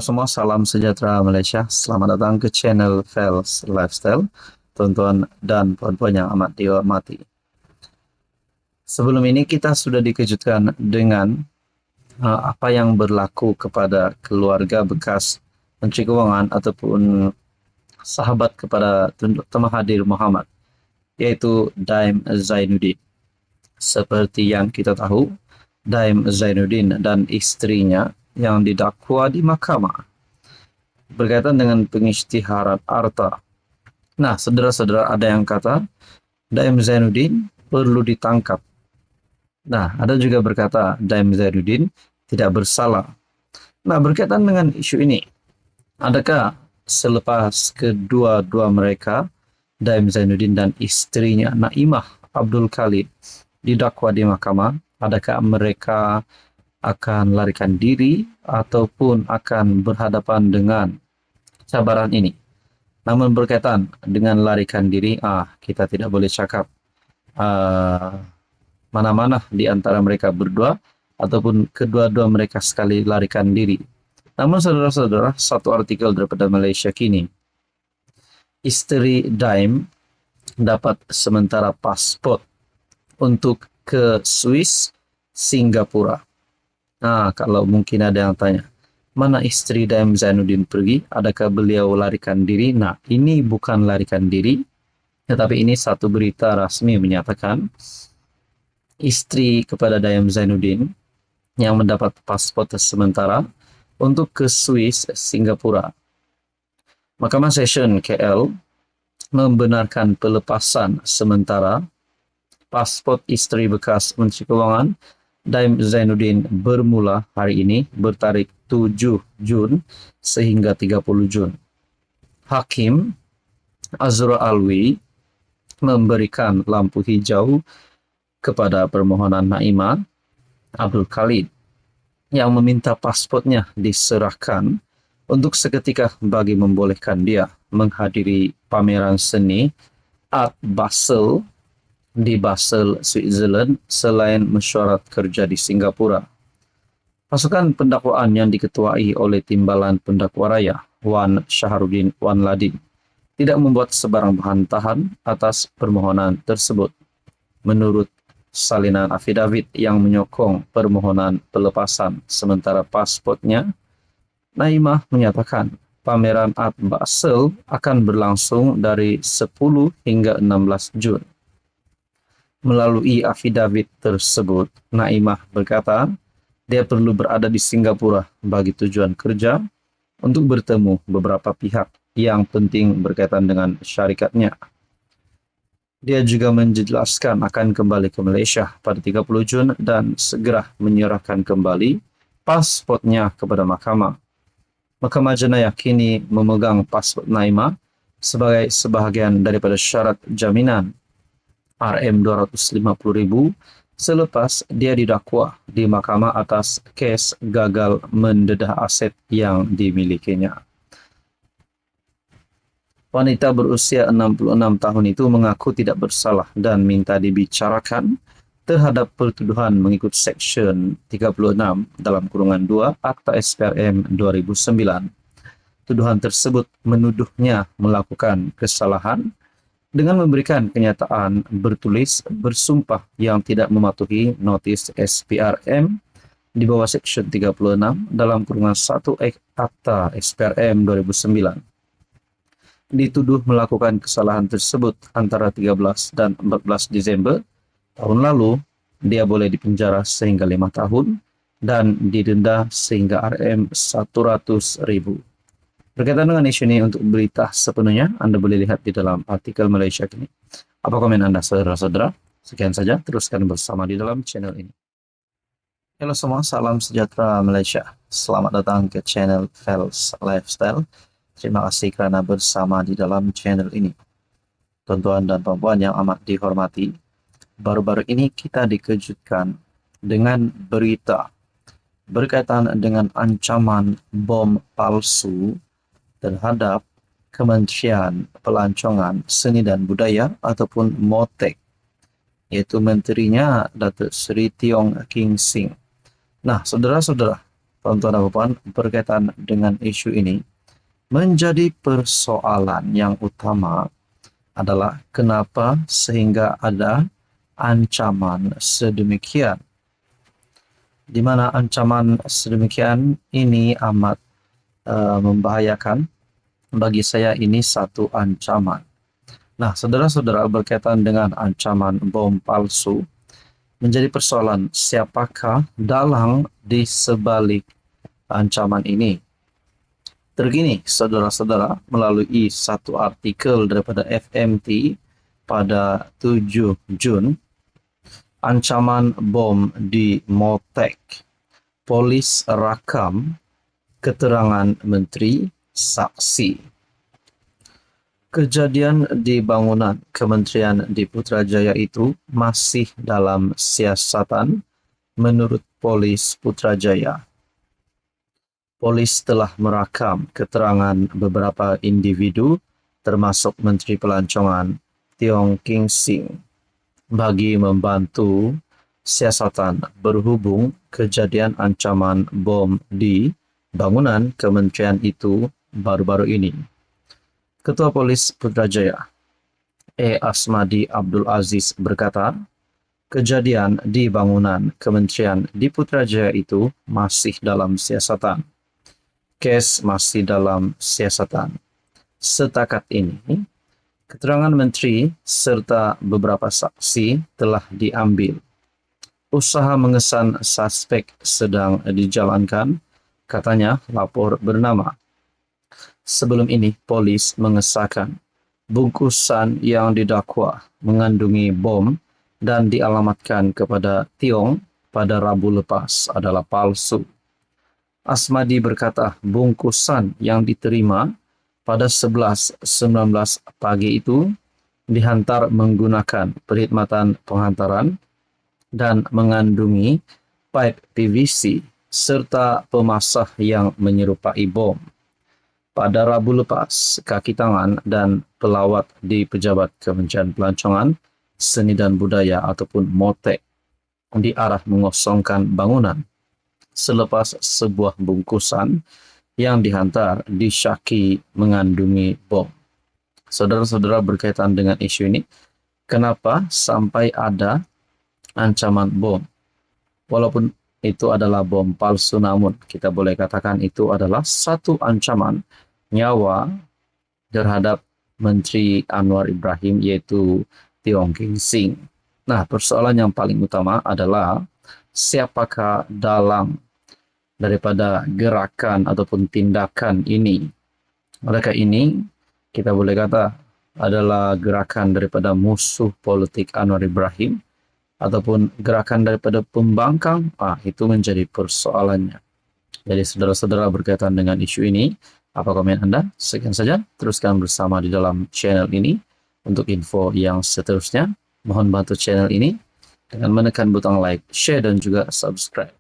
Semua, salam sejahtera Malaysia. Selamat datang ke channel Fels Lifestyle, tuan-tuan dan puan-puan yang amat dihormati. Sebelum ini kita sudah dikejutkan dengan apa yang berlaku kepada keluarga bekas Menteri Kewangan ataupun sahabat kepada Tun Mahathir Mohamad, yaitu Daim Zainuddin. Seperti yang kita tahu, Daim Zainuddin dan istrinya yang didakwa di mahkamah berkaitan dengan pengisytiharan harta. Nah, saudara-saudara, ada yang kata Daim Zainuddin perlu ditangkap. Nah, ada juga berkata Daim Zainuddin tidak bersalah. Nah, berkaitan dengan isu ini, adakah selepas kedua-dua mereka, Daim Zainuddin dan istrinya Naimah Abdul Khalid, didakwa di mahkamah, adakah mereka akan larikan diri ataupun akan berhadapan dengan cabaran ini? Namun berkaitan dengan larikan diri, kita tidak boleh cakap mana-mana di antara mereka berdua ataupun kedua-dua mereka sekali larikan diri. Namun saudara-saudara, satu artikel daripada Malaysia Kini, isteri Daim dapat sementara pasport untuk ke Swiss, Singapura. Nah, kalau mungkin ada yang tanya, mana istri Daim Zainuddin pergi? Adakah beliau larikan diri? Nah, ini bukan larikan diri, tetapi ini satu berita rasmi menyatakan istri kepada Daim Zainuddin yang mendapat paspor sementara untuk ke Swiss, Singapura. Mahkamah Session KL membenarkan pelepasan sementara paspor istri bekas Menteri Kewangan Daim Zainuddin bermula hari ini bertarikh 7 Jun sehingga 30 Jun. Hakim Azra Alwi memberikan lampu hijau kepada permohonan Naimah Abdul Khalid yang meminta pasportnya diserahkan untuk seketika bagi membolehkan dia menghadiri pameran seni Art Basel di Basel, Switzerland selain mesyuarat kerja di Singapura. Pasukan pendakwaan yang diketuai oleh Timbalan Pendakwa Raya Wan Shahrudin Wan Ladin tidak membuat sebarang bantahan atas permohonan tersebut. Menurut salinan afidavit yang menyokong permohonan pelepasan sementara pasportnya, Naimah menyatakan pameran Art Basel akan berlangsung dari 10 hingga 16 Jun. Melalui afidavit tersebut, Naimah berkata dia perlu berada di Singapura bagi tujuan kerja untuk bertemu beberapa pihak yang penting berkaitan dengan syarikatnya. Dia juga menjelaskan akan kembali ke Malaysia pada 30 Jun dan segera menyerahkan kembali pasportnya kepada mahkamah. Mahkamah Jenayah kini memegang pasport Naimah sebagai sebahagian daripada syarat jaminan RM250,000 selepas dia didakwa di mahkamah atas kes gagal mendedah aset yang dimilikinya. Wanita berusia 66 tahun itu mengaku tidak bersalah dan minta dibicarakan terhadap pertuduhan mengikut Seksyen 36 dalam kurungan 2 Akta SPRM 2009. Tuduhan tersebut menuduhnya melakukan kesalahan dengan memberikan kenyataan bertulis bersumpah yang tidak mematuhi notis SPRM di bawah Seksyen 36 dalam kurungan 1 Akta SPRM 2009. Dituduh melakukan kesalahan tersebut antara 13 dan 14 Desember tahun lalu. Dia boleh dipenjara sehingga 5 tahun dan didenda sehingga RM100,000. Berkaitan dengan isu ini, untuk berita sepenuhnya Anda boleh lihat di dalam artikel Malaysia Kini. Apa komen Anda, saudara-saudara? Sekian saja, teruskan bersama di dalam channel ini. Halo semua, salam sejahtera Malaysia. Selamat datang ke channel Fels Lifestyle. Terima kasih kerana bersama di dalam channel ini. Tuan-tuan dan puan-puan yang amat dihormati, baru-baru ini kita dikejutkan dengan berita berkaitan dengan ancaman bom palsu terhadap Kementerian Pelancongan Seni dan Budaya ataupun MOTEK, yaitu menterinya Datuk Seri Tiong King Sing. Nah, saudara-saudara, Tuan-tuan dan puan, berkaitan dengan isu ini, menjadi persoalan yang utama adalah kenapa sehingga ada ancaman sedemikian. Di mana ancaman sedemikian ini amat membahayakan. Bagi saya ini satu ancaman. Nah, saudara-saudara, berkaitan dengan ancaman bom palsu, menjadi persoalan siapakah dalang di sebalik ancaman ini. Terkini, saudara-saudara, melalui satu artikel daripada FMT pada 7 Jun, ancaman bom di Motek, polis rakam keterangan menteri saksi. Kejadian di bangunan Kementerian di Putrajaya itu masih dalam siasatan menurut polis Putrajaya. Polis telah merakam keterangan beberapa individu termasuk Menteri Pelancongan Tiong King Sing bagi membantu siasatan berhubung kejadian ancaman bom di bangunan kementerian itu baru-baru ini. Ketua Polis Putrajaya, Asmadi Abdul Aziz berkata, kejadian di bangunan kementerian di Putrajaya itu masih dalam siasatan. Kes masih dalam siasatan. Setakat ini, keterangan menteri serta beberapa saksi telah diambil. Usaha mengesan suspek sedang dijalankan, katanya lapor bernama. Sebelum ini, polis mengesahkan bungkusan yang didakwa mengandungi bom dan dialamatkan kepada Tiong pada Rabu lepas adalah palsu. Asmadi berkata bungkusan yang diterima pada 11.19 pagi itu dihantar menggunakan perkhidmatan penghantaran dan mengandungi pipe PVC serta pemasah yang menyerupai bom. Pada Rabu lepas, kaki tangan dan pelawat di Pejabat Kementerian Pelancongan, Seni dan Budaya ataupun Motek diarah mengosongkan bangunan selepas sebuah bungkusan yang dihantar disyaki mengandungi bom. Saudara-saudara, berkaitan dengan isu ini, kenapa sampai ada ancaman bom? Walaupun itu adalah bom palsu, namun kita boleh katakan itu adalah satu ancaman nyawa terhadap Menteri Anwar Ibrahim, yaitu Tiong King Sing. Nah, persoalan yang paling utama adalah siapakah dalang daripada gerakan ataupun tindakan ini. Mereka ini kita boleh kata adalah gerakan daripada musuh politik Anwar Ibrahim ataupun gerakan daripada pembangkang. Itu menjadi persoalannya. Jadi saudara-saudara, berkaitan dengan isu ini, apa komen Anda? Sekian saja, teruskan bersama di dalam channel ini. Untuk info yang seterusnya, mohon bantu channel ini dengan menekan butang like, share dan juga subscribe.